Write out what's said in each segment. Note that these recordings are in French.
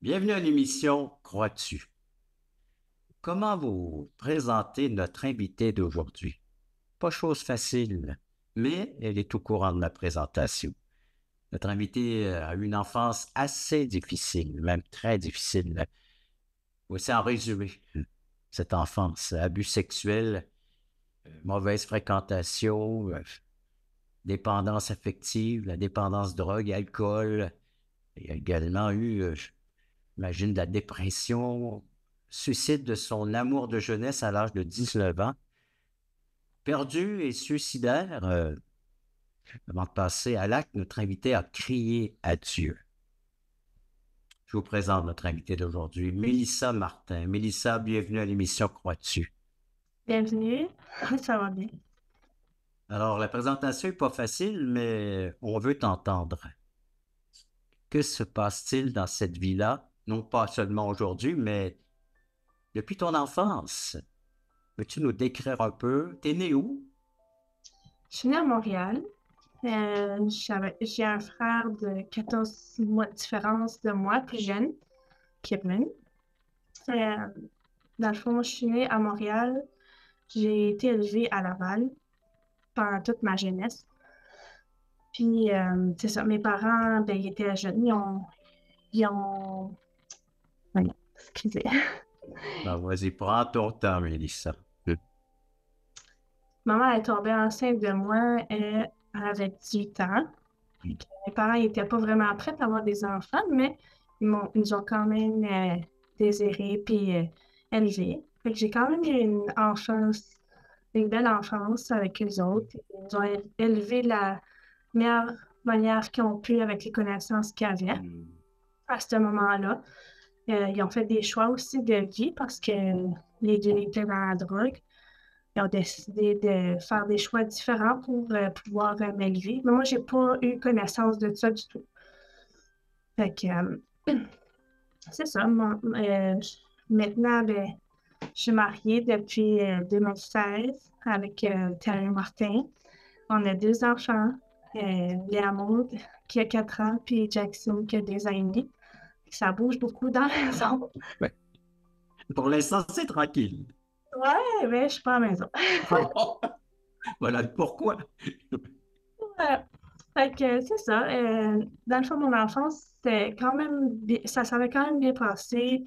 Bienvenue à l'émission Crois-tu? Comment vous présenter notre invité d'aujourd'hui? Pas chose facile, mais elle est au courant de la présentation. Notre invité a eu une enfance assez difficile, même très difficile. Voici en résumé cette enfance. Abus sexuels, mauvaise fréquentation, dépendance affective, la dépendance drogue, alcool. Il a également eu j'imagine de la dépression, suicide de son amour de jeunesse à l'âge de 19 ans, perdu et suicidaire. Avant de passer à l'acte, notre invité a crié à Dieu. Je vous présente notre invité d'aujourd'hui, Mélissa Martin. Mélissa, bienvenue à l'émission Crois-tu? Bienvenue, ça va bien. Alors, la présentation n'est pas facile, mais on veut t'entendre. Que se passe-t-il dans cette vie-là? Non pas seulement aujourd'hui, mais depuis ton enfance. Peux-tu nous décrire un peu? T'es né où? Je suis née à Montréal. J'ai un frère de 14 mois de différence de moi, plus jeune, Kevin. Euh, Dans le fond, je suis née à Montréal. J'ai été élevée à Laval pendant toute ma jeunesse. Puis, c'est ça, mes parents, ben, ils étaient jeunes. Ils ont... Ouais, excusez. Ben, vas-y, prends ton temps, Mélissa. Maman est tombée enceinte de moi, elle avait 18 ans. Mes parents n'étaient pas vraiment prêts à avoir des enfants, mais ils nous ont quand même désiré puis élevés. Fait que j'ai quand même eu une belle enfance avec eux autres. Ils nous ont élevés de la meilleure manière qu'ils ont pu avec les connaissances qu'ils avaient Hmm. à ce moment-là. Ils ont fait des choix aussi de vie parce que les deux étaient dans la drogue. Ils ont décidé de faire des choix différents pour pouvoir m'élever. Mais moi, j'ai pas eu connaissance de ça du tout. Fait que, c'est ça. Maintenant, ben, je suis mariée depuis 2016 avec Thierry Martin. On a deux enfants, Léa Maud qui a 4 ans, puis Jackson qui a 2 ans et demi. Ça bouge beaucoup dans la maison. Ouais. Pour l'instant, c'est tranquille. Ouais, mais je suis pas à la maison. Voilà pourquoi. Ouais. Fait que c'est ça. Dans le fond, mon enfance, c'était quand même ça s'avait quand même bien passé,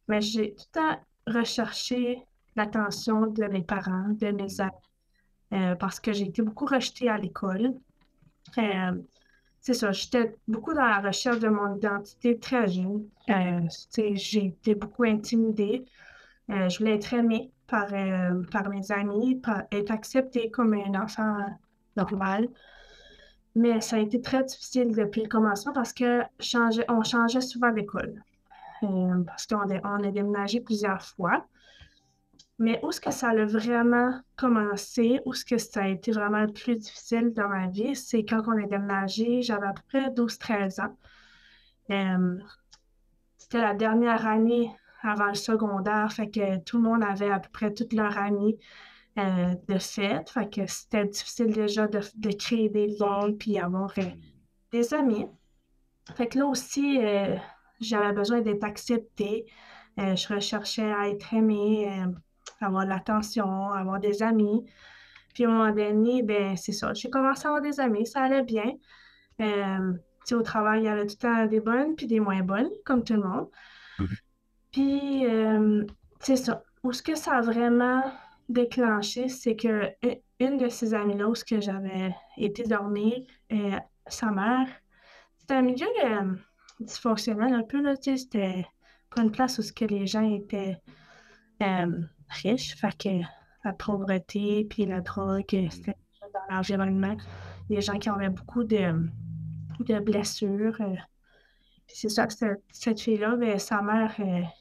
mais j'ai tout le temps recherché l'attention de mes parents, de mes amis, parce que j'ai été beaucoup rejetée à l'école. Euh, c'est ça, j'étais beaucoup dans la recherche de mon identité très jeune. Tu sais, j'ai été beaucoup intimidée. Je voulais être aimée par mes amis, être acceptée comme un enfant normal. Mais ça a été très difficile depuis le commencement parce que on changeait souvent d'école. Parce qu'on a déménagé plusieurs fois. Mais où est-ce que ça a vraiment commencé, où est-ce que ça a été vraiment le plus difficile dans ma vie, c'est quand on a déménagé, j'avais à peu près 12 13 ans. Euh, C'était la dernière année avant le secondaire, fait que tout le monde avait à peu près toute leur année de fête, fait que c'était difficile déjà de créer des liens puis avoir des amis. Fait que là aussi, j'avais besoin d'être acceptée. Je recherchais à être aimée, avoir de l'attention, avoir des amis. Puis à un moment donné, ben c'est ça. J'ai commencé à avoir des amis, ça allait bien. Tu sais, au travail, il y avait tout le temps des bonnes puis des moins bonnes, comme tout le monde. Puis c'est ça. Où ce que ça a vraiment déclenché, c'est que une de ces amies-là, où ce que j'avais été dormir, sa mère, c'était un milieu dysfonctionnel un peu, là, tu sais, c'était pas une place où ce que les gens étaient riches, fait que la pauvreté puis la drogue, c'était dans l'environnement, des gens qui avaient beaucoup de blessures. Puis c'est ça que cette fille-là, ben, sa mère,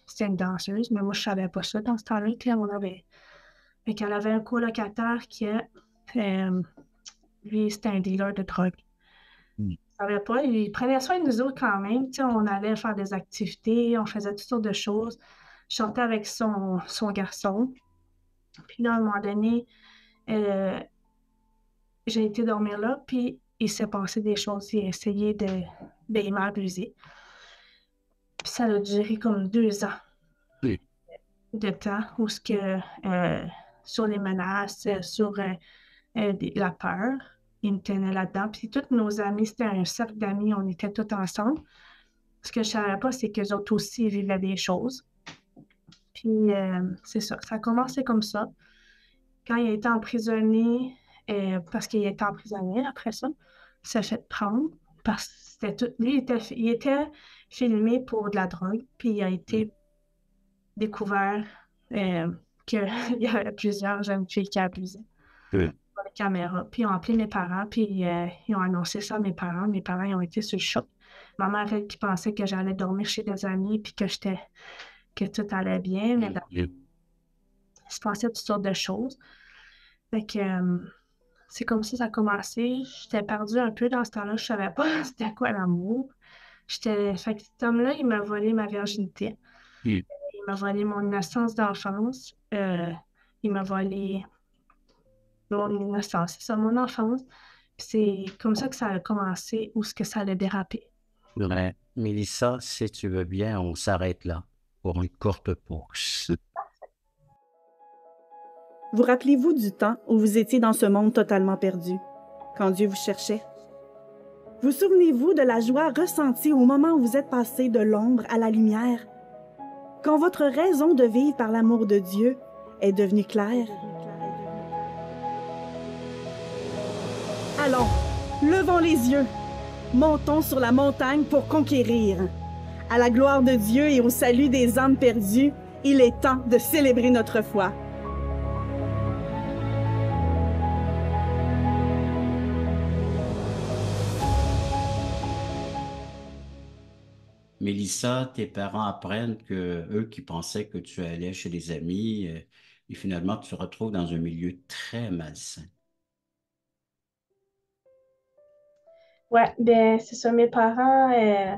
c'était une danseuse, mais moi, je savais pas ça dans ce temps-là. Fait qu'elle avait un colocataire euh, lui, c'était un dealer de drogue. Je savais pas, il prenait soin de nous autres quand même. Tu sais, on allait faire des activités, on faisait toutes sortes de choses. Je sortais avec son garçon. Puis là, à un moment donné, euh, j'ai été dormir là, puis il s'est passé des choses. Il a essayé de il m'a abusé. Puis ça a duré comme 2 ans Oui. de temps où ce que sur les menaces, sur la peur, ils me tenaient là-dedans. Puis toutes nos amis, c'était un cercle d'amis, on était tous ensemble. Ce que je savais pas, c'est qu'eux autres aussi vivaient des choses. Puis c'est ça, ça a commencé comme ça. Quand il a été emprisonné, parce qu'il était emprisonné après ça, il s'est fait prendre parce que c'était tout. Lui, il était filmé pour de la drogue, puis il a Oui. été découvert qu'il y avait plusieurs jeunes filles qui abusaient Oui. sur les caméras. Puis ils ont appelé mes parents, puis ils ont annoncé ça à mes parents. Mes parents, ils ont été sur le choc. Ma mère, elle, qui pensait que j'allais dormir chez des amis, puis que tout allait bien, mais Oui. il se passait toutes sortes de choses. Fait que c'est comme ça a commencé. J'étais perdue un peu dans ce temps-là. Je savais pas c'était quoi l'amour. Fait que cet homme-là, il m'a volé ma virginité. Oui. Il m'a volé mon innocence d'enfance. Il m'a volé mon innocence, c'est ça, mon enfance. Puis c'est comme ça que ça a commencé ou ce que ça a dérapé. Ouais. Mélissa, si tu veux bien, on s'arrête là pour une courte pause. Vous rappelez-vous du temps où vous étiez dans ce monde totalement perdu, quand Dieu vous cherchait? Vous souvenez-vous de la joie ressentie au moment où vous êtes passé de l'ombre à la lumière, quand votre raison de vivre par l'amour de Dieu est devenue claire? Allons, levons les yeux, montons sur la montagne pour conquérir. À la gloire de Dieu et au salut des âmes perdues, il est temps de célébrer notre foi. Mélissa, tes parents apprennent que eux qui pensaient que tu allais chez des amis, et finalement tu te retrouves dans un milieu très malsain. Ouais, ben c'est ça. Mes parents,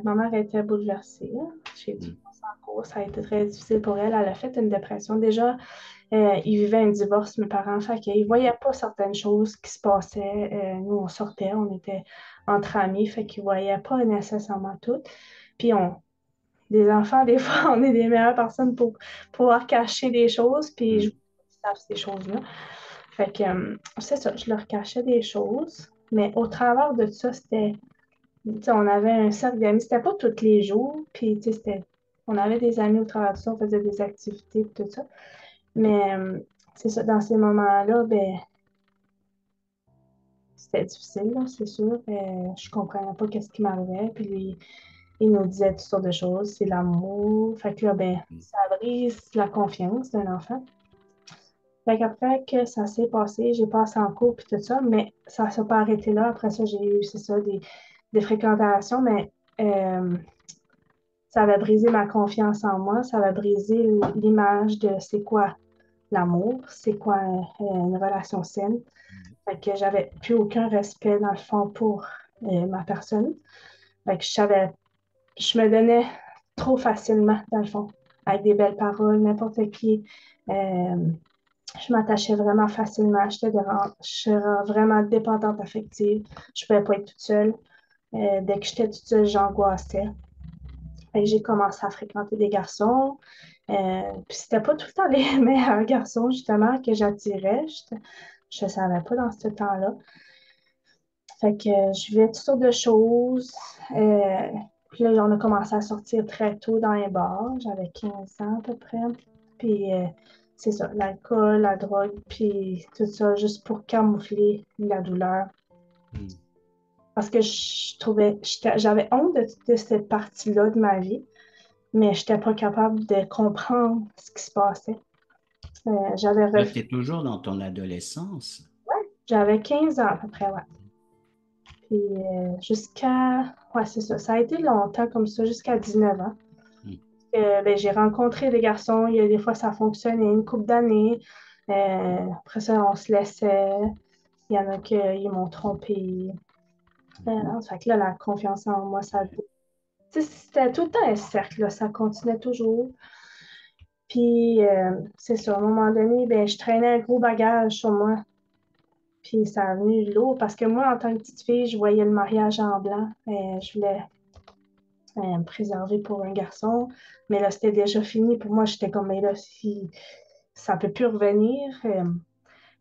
ma mère était bouleversée, hein. J'ai dû Hmm. passer en cours. Ça a été très difficile pour elle. Elle a fait une dépression. Déjà, ils vivaient un divorce, mes parents. Fait qu'ils ne voyaient pas certaines choses qui se passaient. Nous, on sortait, on était entre amis. Fait qu'ils ne voyaient pas nécessairement tout. Puis des enfants, des fois, on est des meilleures personnes pour pouvoir cacher des choses. Puis je Hmm. savent ces choses-là. Fait que c'est ça, je leur cachais des choses. Mais au travers de ça, c'était, tu sais, on avait un cercle d'amis. C'était pas tous les jours. Puis, tu sais, on avait des amis au travers de ça, on faisait des activités, tout ça. Mais c'est ça, dans ces moments-là, ben, c'était difficile, là, c'est sûr. Je comprenais pas qu'est-ce qui m'arrivait. Puis lui, il nous disait toutes sortes de choses. C'est l'amour. Fait que là, ben, ça brise la confiance d'un enfant. Fait qu'après que ça s'est passé, j'ai passé en cours puis tout ça, mais ça ne s'est pas arrêté là. Après ça, j'ai eu, c'est ça, des fréquentations, mais euh, ça avait brisé ma confiance en moi. Ça avait brisé l'image de c'est quoi l'amour, c'est quoi une relation saine. Fait que j'avais plus aucun respect, dans le fond, pour ma personne. Fait que je me donnais trop facilement, dans le fond, avec des belles paroles, n'importe qui. Euh, je m'attachais vraiment facilement. Je suis vraiment dépendante affective. Je ne pouvais pas être toute seule. Dès que j'étais toute seule, j'angoissais. Fait que j'ai commencé à fréquenter des garçons. Puis c'était pas tout le temps les meilleurs garçons, justement, que j'attirais. Je ne savais pas dans ce temps-là. Fait que je vivais toutes sortes de choses. Puis là, on a commencé à sortir très tôt dans les bars. J'avais 15 ans à peu près. Puis c'est ça, l'alcool, la drogue, puis tout ça, juste pour camoufler la douleur. Hmm. Parce que je trouvais, j'avais honte de cette partie-là de ma vie, mais je n'étais pas capable de comprendre ce qui se passait. J'avais Là, refusé. tu es toujours dans ton adolescence. J'avais 15 ans à peu près, ouais. Puis ouais, c'est ça. Ça a été longtemps comme ça, jusqu'à 19 ans. Hmm. Ben, j'ai rencontré des garçons, il y a des fois ça fonctionnait une couple d'années. Après ça, on se laissait. Il y en a qui ils m'ont trompé. Fait que là, la confiance en moi, ça. Tu sais, c'était tout le temps un cercle, là, ça continuait toujours. Puis, c'est ça, à un moment donné, ben, je traînais un gros bagage sur moi. Puis, ça a venu lourd parce que moi, en tant que petite fille, je voyais le mariage en blanc. Je voulais préservé pour un garçon. Mais là, c'était déjà fini. Pour moi, j'étais comme, mais là, si ça peut plus revenir.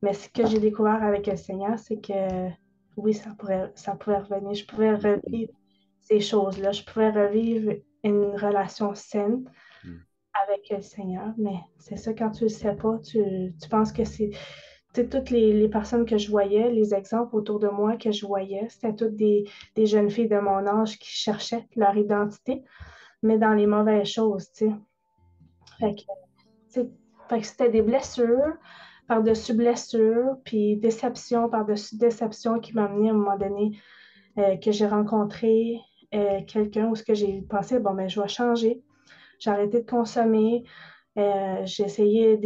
Mais ce que j'ai découvert avec le Seigneur, c'est que oui, ça pouvait revenir. Je pouvais revivre ces choses-là. Je pouvais revivre une relation saine avec le Seigneur. Mais c'est ça, quand tu le sais pas, tu penses que c'est... Tu sais, toutes les personnes que je voyais, les exemples autour de moi que je voyais, c'était toutes des jeunes filles de mon âge qui cherchaient leur identité, mais dans les mauvaises choses, tu sais. Fait que, tu sais, fait que c'était des blessures par-dessus blessures, puis déception par-dessus déception qui m'a amené à un moment donné que j'ai rencontré quelqu'un où ce que j'ai pensé, bon, ben, je vais changer. J'ai arrêté de consommer. J'ai essayé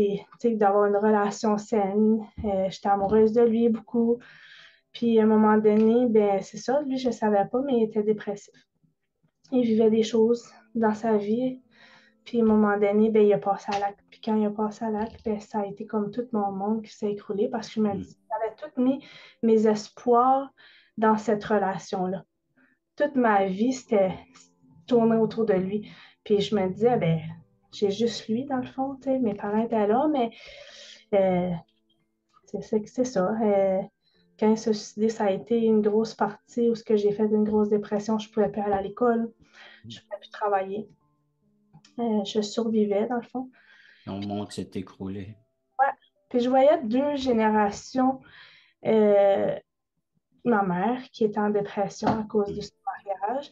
d'avoir une relation saine. J'étais amoureuse de lui beaucoup. Puis à un moment donné, ben, c'est ça, lui, je ne savais pas, mais il était dépressif. Il vivait des choses dans sa vie. Puis à un moment donné, ben, il a passé à l'acte. Puis quand il a passé à l'acte, ben, ça a été comme tout mon monde qui s'est écroulé parce que j'avais tout mis mes espoirs dans cette relation-là. Toute ma vie, c'était tourné autour de lui. Puis je me disais, ben, j'ai juste lui, dans le fond, tu sais. Mes parents étaient là, mais euh, c'est ça. Quand il s'est suicidé, ça a été une grosse partie où ce que j'ai fait une grosse dépression. Je ne pouvais plus aller à l'école, je ne pouvais plus travailler. Je survivais, dans le fond. Ton monde s'est écroulé. Ouais. Puis je voyais deux générations. Ma mère qui était en dépression à cause de son mariage.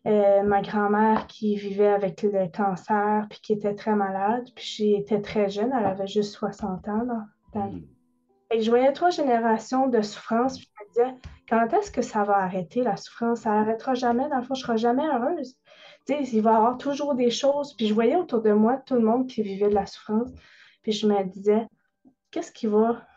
Ma grand-mère qui vivait avec le cancer puis qui était très malade. Puis j'étais très jeune, elle avait juste 60 ans. Et je voyais trois générations de souffrance. Puis je me disais, quand est-ce que ça va arrêter la souffrance? Ça n'arrêtera jamais. Dans le fond, je ne serai jamais heureuse. Tu sais, il va y avoir toujours des choses. Puis je voyais autour de moi tout le monde qui vivait de la souffrance. Puis je me disais, qu'est-ce qui va,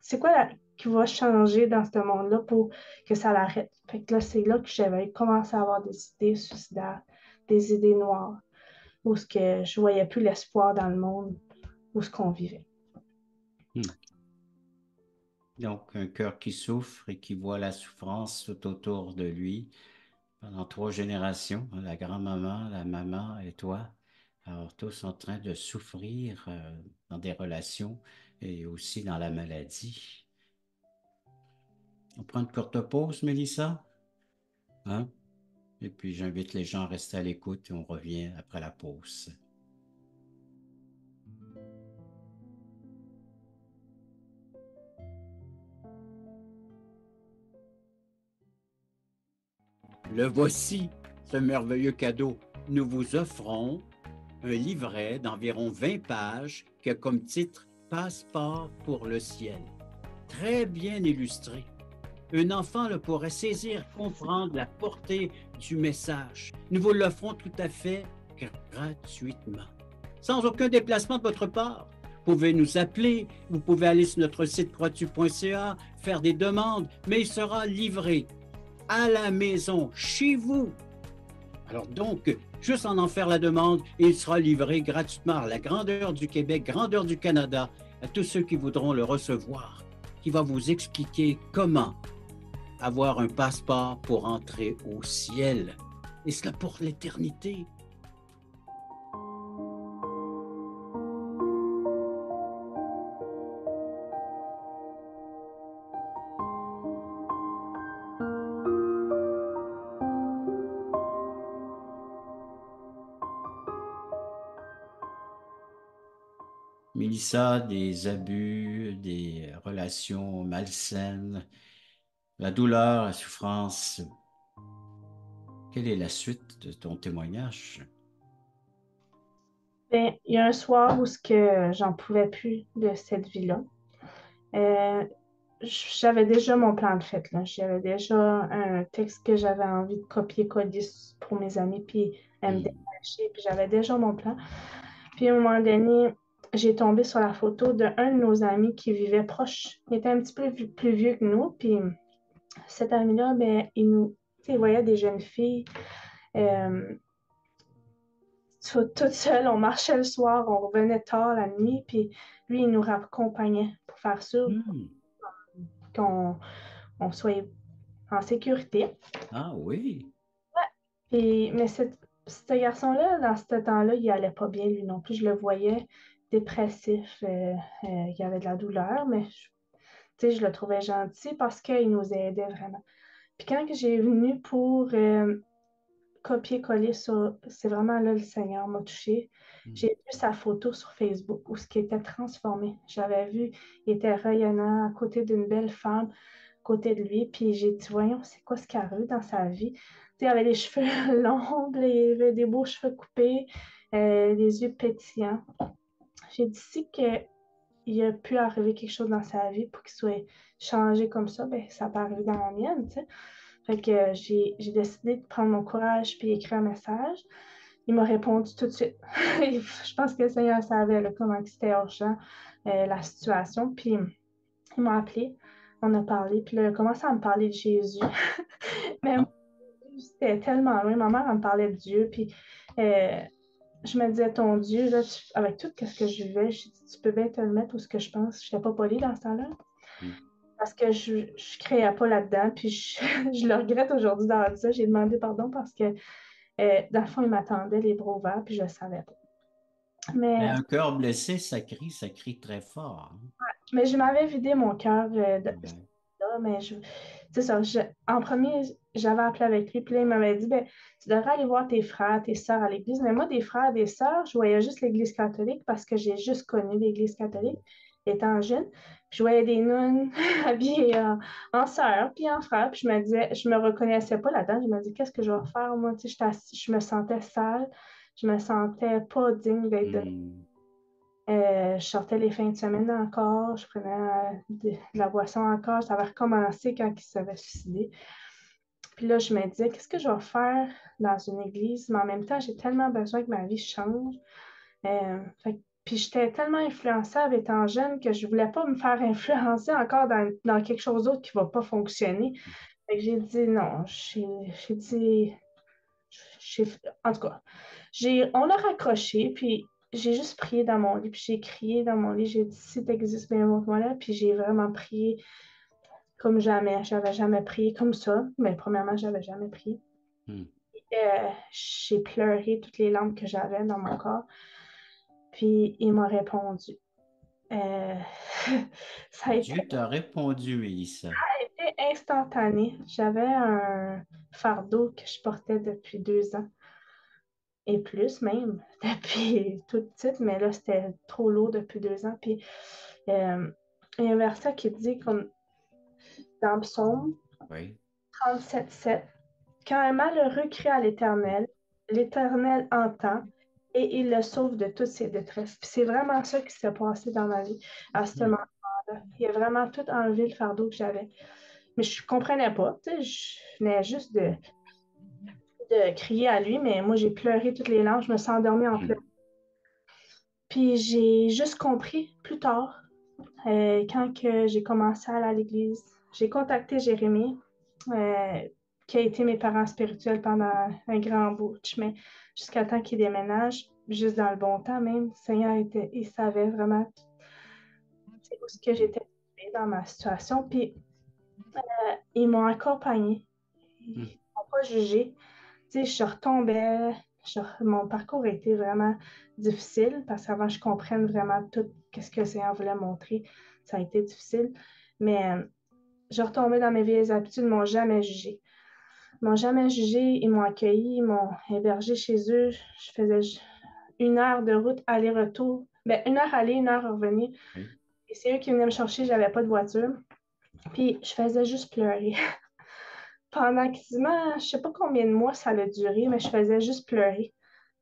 c'est quoi qui va changer dans ce monde-là pour que ça l'arrête? Fait que là, c'est là que j'avais commencé à avoir des idées suicidaires, des idées noires, où ce que je voyais plus l'espoir dans le monde, où ce qu'on vivait. Donc, un cœur qui souffre et qui voit la souffrance tout autour de lui pendant 3 générations, la grand-maman, la maman et toi, alors tous en train de souffrir dans des relations et aussi dans la maladie. On prend une courte pause, Mélissa? Hein? Et puis j'invite les gens à rester à l'écoute et on revient après la pause. Le voici, ce merveilleux cadeau. Nous vous offrons un livret d'environ 20 pages qui a comme titre « Passeport pour le ciel ». Très bien illustré. Un enfant le pourrait saisir, comprendre la portée du message. Nous vous l'offrons tout à fait gratuitement, sans aucun déplacement de votre part. Vous pouvez nous appeler, vous pouvez aller sur notre site croatu.ca, faire des demandes, mais il sera livré à la maison, chez vous. Alors donc, juste en faire la demande et il sera livré gratuitement à la grandeur du Québec, grandeur du Canada, à tous ceux qui voudront le recevoir, qui va vous expliquer comment avoir un passeport pour entrer au ciel. Et cela pour l'éternité. Mélissa, des abus, des relations malsaines, la douleur, la souffrance. Quelle est la suite de ton témoignage? Ben, il y a un soir où ce que j'en pouvais plus de cette vie-là. J'avais déjà mon plan de fête, là. J'avais déjà un texte que j'avais envie de copier-coller pour mes amis, puis me détacher, puis j'avais déjà mon plan. Puis à un moment donné, j'ai tombé sur la photo d'un de nos amis qui vivait proche. Il était un petit peu plus vieux que nous, puis cet ami-là, ben, il voyait des jeunes filles toutes seules. On marchait le soir, on revenait tard la nuit, puis lui, il nous raccompagnait pour faire sûr qu'on soit en sécurité. Ah oui. Ouais. Mais ce garçon-là, dans ce temps-là, il allait pas bien, lui non plus. Je le voyais dépressif. Il avait de la douleur, mais tu sais, je le trouvais gentil parce qu'il nous aidait vraiment. Puis quand que j'ai venu pour copier-coller sur... C'est vraiment là le Seigneur m'a touché. J'ai vu sa photo sur Facebook où ce qui était transformé. J'avais vu, il était rayonnant à côté d'une belle femme, à côté de lui. Puis j'ai dit, voyons, c'est quoi ce qu'il arrive dans sa vie? Tu sais, il avait les cheveux longs, il avait des beaux cheveux coupés, les yeux pétillants. J'ai dit, si que il a pu arriver quelque chose dans sa vie pour qu'il soit changé comme ça, ben, ça peut arriver dans la mienne, tu sais. Fait que j'ai décidé de prendre mon courage puis écrire un message. Il m'a répondu tout de suite. Je pense que le Seigneur savait là, comment c'était urgent, la situation. Puis il m'a appelé, on a parlé, puis là, il a commencé à me parler de Jésus. Mais moi, c'était tellement loin. Ma mère, elle me parlait de Dieu, puis je me disais, ton Dieu, là, avec tout ce que je vivais, tu peux bien te le mettre où ce que je pense. Je n'étais pas polie dans ce temps-là. Parce que je ne créais pas là-dedans. Puis je le regrette aujourd'hui d'avoir dit ça. J'ai demandé pardon parce que, dans le fond, il m'attendait les bras ouverts, puis je ne savais pas. Mais Mais, un cœur blessé, ça crie très fort. Hein. mais je m'avais vidé mon cœur de Ouais. ça. Mais c'est ça. En premier, j'avais appelé avec lui. Puis là, il m'avait dit, ben, tu devrais aller voir tes frères, tes sœurs à l'église. Mais moi, des frères, des sœurs, je voyais juste l'église catholique parce que j'ai juste connu l'église catholique étant jeune. Puis je voyais des nonnes habillées en sœurs puis en frères. Puis je me disais, je me reconnaissais pas là-dedans. Je me dis, qu'est-ce que je vais faire? Moi, tu sais, je me sentais sale. Je me sentais pas digne d'être de... Je sortais les fins de semaine encore. Je prenais de la boisson encore. Ça avait recommencé quand il s'avait suicidé. Puis là, je me disais, qu'est-ce que je vais faire dans une église? Mais en même temps, j'ai tellement besoin que ma vie change. Puis j'étais tellement influençable étant jeune que je voulais pas me faire influencer encore dans quelque chose d'autre qui va pas fonctionner. Fait que j'ai dit non. J'ai dit, j'ai- en tout cas, on a raccroché, puis j'ai juste prié dans mon lit, puis j'ai crié dans mon lit. J'ai dit, si t'existes, bien, montre-moi là. Puis j'ai vraiment prié comme jamais. J'avais jamais prié comme ça. Mais premièrement, j'avais jamais prié. J'ai pleuré toutes les larmes que j'avais dans mon corps. Puis il m'a répondu. Euh, ça a Dieu t'a répondu, Mélissa. été instantané. J'avais un fardeau que je portais depuis 2 ans et plus même, depuis toute petite, mais là, c'était trop lourd depuis 2 ans. Puis il y a un verset qui dit comme dans Psaume Oui. 37,7. Quand un malheureux crie à l'Éternel, l'Éternel entend et il le sauve de toutes ses détresses. Puis c'est vraiment ça qui s'est passé dans ma vie à ce moment-là. Il a vraiment tout enlevé le fardeau que j'avais. Mais je ne comprenais pas. Tu sais, je venais juste de crier à lui, mais moi, j'ai pleuré toutes les larmes. Je me suis endormie en pleurant. Puis j'ai juste compris plus tard, quand que j'ai commencé à aller à l'église. J'ai contacté Jérémie, euh, qui a été mes parents spirituels pendant un grand bout de chemin, jusqu'à temps qu'il déménage, juste dans le bon temps même. Le Seigneur il savait vraiment où ce que j'étais dans ma situation. Puis ils m'ont accompagnée. Ils m'ont pas jugée. Tu sais, je retombais. Mon parcours a été vraiment difficile parce qu'avant je comprenne vraiment tout ce que le Seigneur voulait montrer, ça a été difficile. Mais je retombais dans mes vieilles habitudes, ils m'ont jamais jugée. Ils m'ont jamais jugé, ils m'ont accueilli, ils m'ont hébergé chez eux. Je faisais 1 heure de route aller-retour. Ben, 1 heure aller, 1 heure revenir. Oui. Et c'est eux qui venaient me chercher, j'avais pas de voiture. Puis je faisais juste pleurer. Pendant quasiment, je sais pas combien de mois ça a duré, mais je faisais juste pleurer.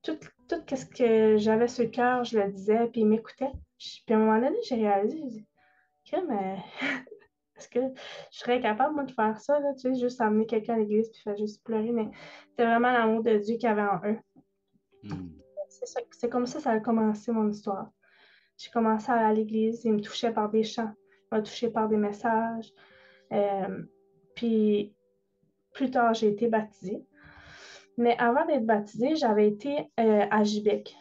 Tout, tout ce que j'avais sur le cœur, je le disais, puis ils m'écoutaient. Puis à un moment donné, j'ai réalisé, j'ai dit, OK, mais est-ce que je serais capable, moi, de faire ça, là, tu sais, juste amener quelqu'un à l'église puis faire juste pleurer, mais c'était vraiment l'amour de Dieu qu'il y avait en eux. C'est comme ça a commencé mon histoire. J'ai commencé à aller à l'église, ils me touchaient par des chants, ils m'ont touché par des messages. Puis plus tard, j'ai été baptisée. Mais avant d'être baptisée, j'avais été à Gibec.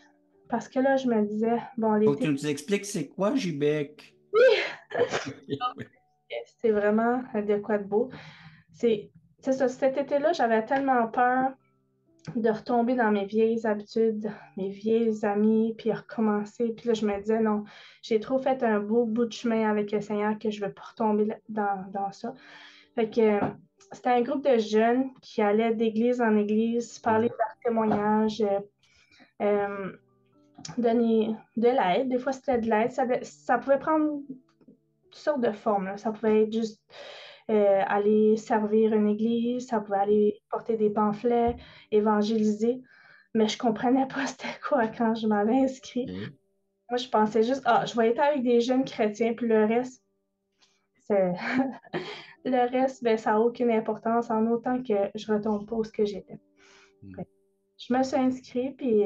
Parce que là, je me disais, bon, Faut que l'été, tu nous expliques c'est quoi, Gibec? c'est vraiment de quoi de beau. C'est ça, cet été-là, j'avais tellement peur de retomber dans mes vieilles habitudes, mes vieilles amies, puis recommencer. Puis là, je me disais, non, j'ai trop fait un beau bout de chemin avec le Seigneur que je ne veux pas retomber dans ça. Fait que c'était un groupe de jeunes qui allaient d'église en église, parler de leur témoignage, donner de l'aide. Des fois, c'était de l'aide. Ça pouvait prendre toutes sortes de formes, là. Ça pouvait être juste aller servir une église, ça pouvait aller porter des pamphlets, évangéliser. Mais je ne comprenais pas c'était quoi quand je m'avais inscrit. OK. Moi, je pensais juste, je vais être avec des jeunes chrétiens, puis le reste, c'est... le reste, ben, ça n'a aucune importance en autant que je ne retombe pas où ce que j'étais. Je me suis inscrite, puis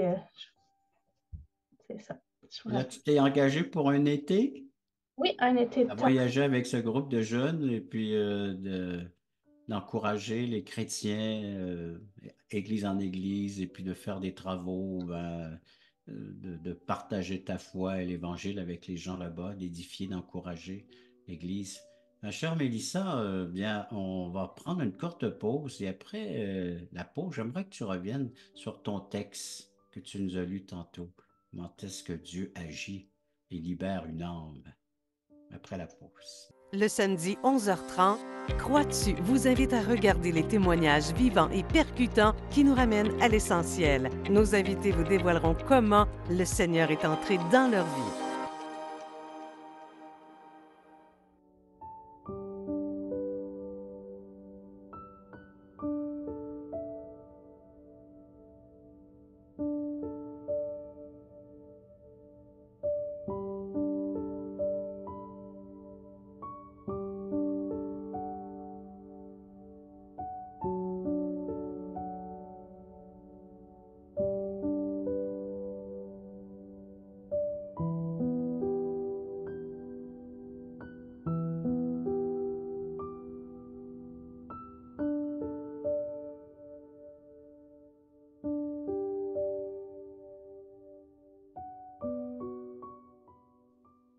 c'est ça. Là, tu t'es engagé pour un été Oui, un été de à temps. voyager avec ce groupe de jeunes et puis d'encourager les chrétiens, église en église, et puis de faire des travaux, de partager ta foi et l'Évangile avec les gens là-bas, d'édifier, d'encourager l'Église. Ma chère Mélissa, bien, on va prendre une courte pause et après la pause, j'aimerais que tu reviennes sur ton texte que tu nous as lu tantôt. Comment est-ce que Dieu agit et libère une âme après la pause? Le samedi 11h30, Crois-tu vous invite à regarder les témoignages vivants et percutants qui nous ramènent à l'essentiel. Nos invités vous dévoileront comment le Seigneur est entré dans leur vie.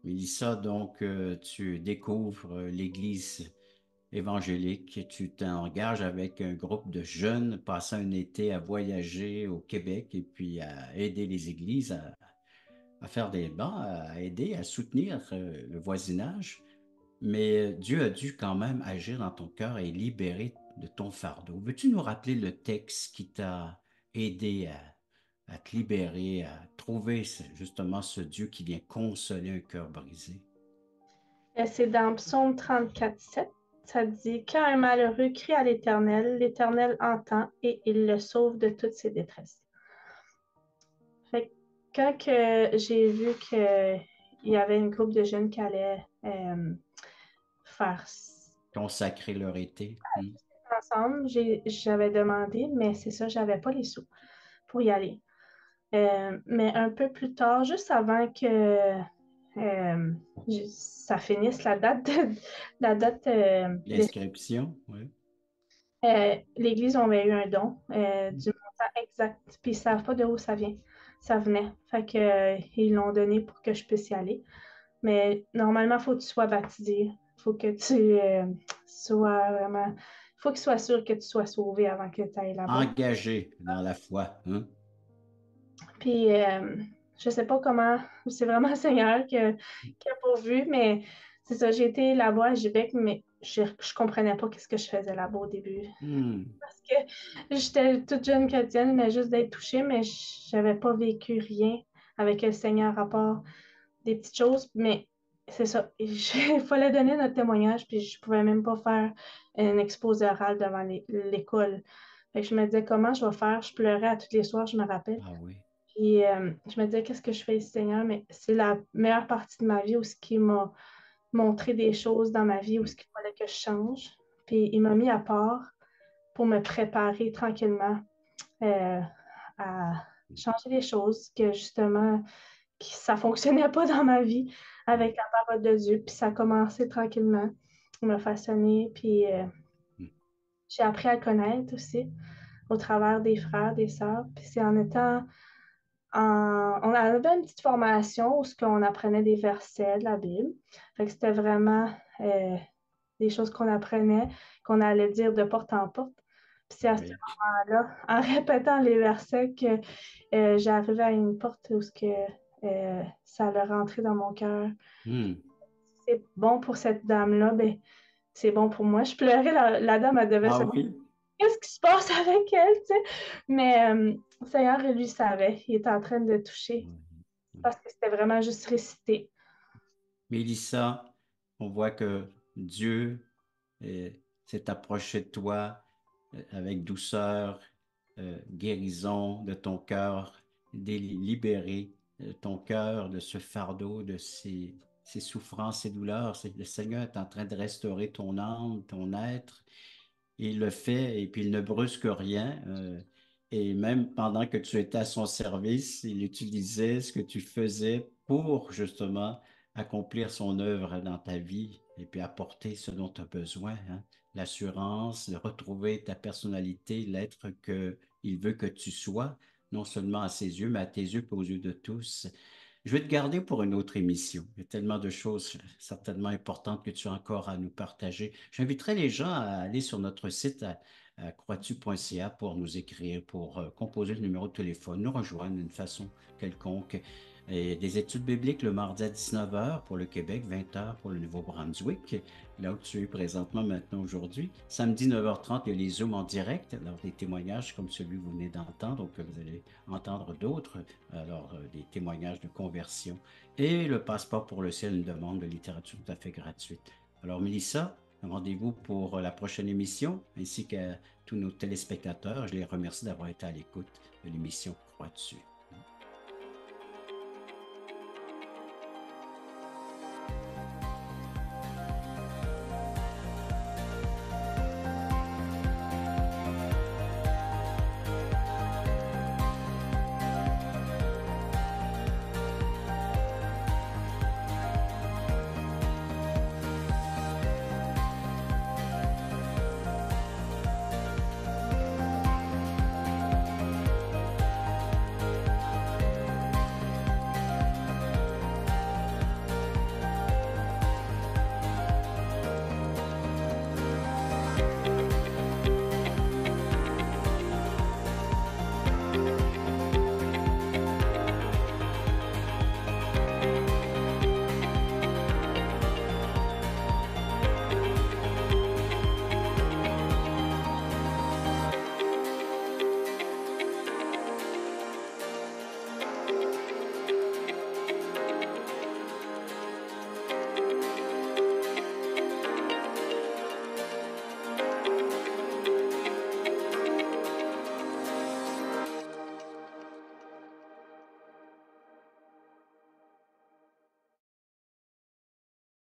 Mélissa, donc, tu découvres l'Église évangélique, tu t'engages avec un groupe de jeunes, passant un été à voyager au Québec et puis à aider les églises à faire des bancs, à aider, à soutenir le voisinage. Mais Dieu a dû quand même agir dans ton cœur et libérer de ton fardeau. Veux-tu nous rappeler le texte qui t'a aidé à te libérer, à trouver justement ce Dieu qui vient consoler un cœur brisé? C'est dans Psaume 34, 7. Ça dit, quand un malheureux crie à l'Éternel entend et il le sauve de toutes ses détresses. Fait que quand j'ai vu qu'il y avait une groupe de jeunes qui allaient faire Consacrer leur été. ensemble, j'avais demandé, mais c'est ça, j'avais pas les sous pour y aller. Mais un peu plus tard, juste avant que ça finisse L'inscription, oui. l'Église avait eu un don du montant exact, puis ils ne savent pas de où ça vient. Ça venait. Fait que, ils l'ont donné pour que je puisse y aller. Mais normalement, il faut que tu sois baptisé. Il faut que tu sois vraiment. Il faut qu'il soit sûr que tu sois sauvé avant que tu ailles là-bas. Engagé dans la foi. Puis, je sais pas comment, c'est vraiment le Seigneur qui a pourvu, mais c'est ça, j'ai été là-bas à Québec, mais je comprenais pas qu'est-ce que je faisais là-bas au début. Parce que j'étais toute jeune chrétienne, mais juste d'être touchée, mais j'avais pas vécu rien avec le Seigneur à part des petites choses, mais c'est ça. Il fallait donner notre témoignage, puis je pouvais même pas faire un exposé oral devant l'école. Fait que je me disais, comment je vais faire? Je pleurais à tous les soirs, je me rappelle. Ah oui. Puis je me disais, qu'est-ce que je fais ici, Seigneur? Mais c'est la meilleure partie de ma vie où ce qui m'a montré des choses dans ma vie où ce qu'il fallait que je change. Puis il m'a mis à part pour me préparer tranquillement euh, à changer les choses, que justement, ça ne fonctionnait pas dans ma vie avec la parole de Dieu. Puis ça a commencé tranquillement. Il m'a façonné, puis j'ai appris à le connaître aussi au travers des frères, des sœurs. Puis c'est en étant on avait une petite formation où on apprenait des versets de la Bible. Fait que c'était vraiment des choses qu'on apprenait, qu'on allait dire de porte en porte. Puis c'est à ce Oui. moment-là, en répétant les versets, que j'arrivais à une porte où ça allait rentrer dans mon cœur. Hmm. C'est bon pour cette dame-là, ben, c'est bon pour moi. Je pleurais, la dame, elle devait Ah se oui? qu'est-ce qui se passe avec elle, tu sais. Mais le Seigneur, lui, savait. Il était en train de toucher Oui. parce que c'était vraiment juste récité. Mélissa, on voit que Dieu s'est approché de toi avec douceur, guérison de ton cœur, libérer ton cœur de ce fardeau, de ces souffrances, ces douleurs. Le Seigneur est en train de restaurer ton âme, ton être. Il le fait et puis il ne brusque rien. Et même pendant que tu étais à son service, il utilisait ce que tu faisais pour justement accomplir son œuvre dans ta vie et puis apporter ce dont tu as besoin, hein. L'assurance, de retrouver ta personnalité, l'être que il veut que tu sois, non seulement à ses yeux, mais à tes yeux et aux yeux de tous. Je vais te garder pour une autre émission. Il y a tellement de choses certainement importantes que tu as encore à nous partager. J'inviterai les gens à aller sur notre site à croatu.ca pour nous écrire, pour composer le numéro de téléphone, nous rejoindre d'une façon quelconque. Et des études bibliques le mardi à 19 heures pour le Québec, 20 heures pour le Nouveau-Brunswick, là où tu es présentement maintenant aujourd'hui. Samedi 9h30, il y a les Zooms en direct, alors des témoignages comme celui que vous venez d'entendre, donc vous allez entendre d'autres, alors des témoignages de conversion. Et le Passeport pour le ciel, une demande de littérature tout à fait gratuite. Alors Mélissa, rendez-vous pour la prochaine émission, ainsi qu'à tous nos téléspectateurs. Je les remercie d'avoir été à l'écoute de l'émission Croix dessus.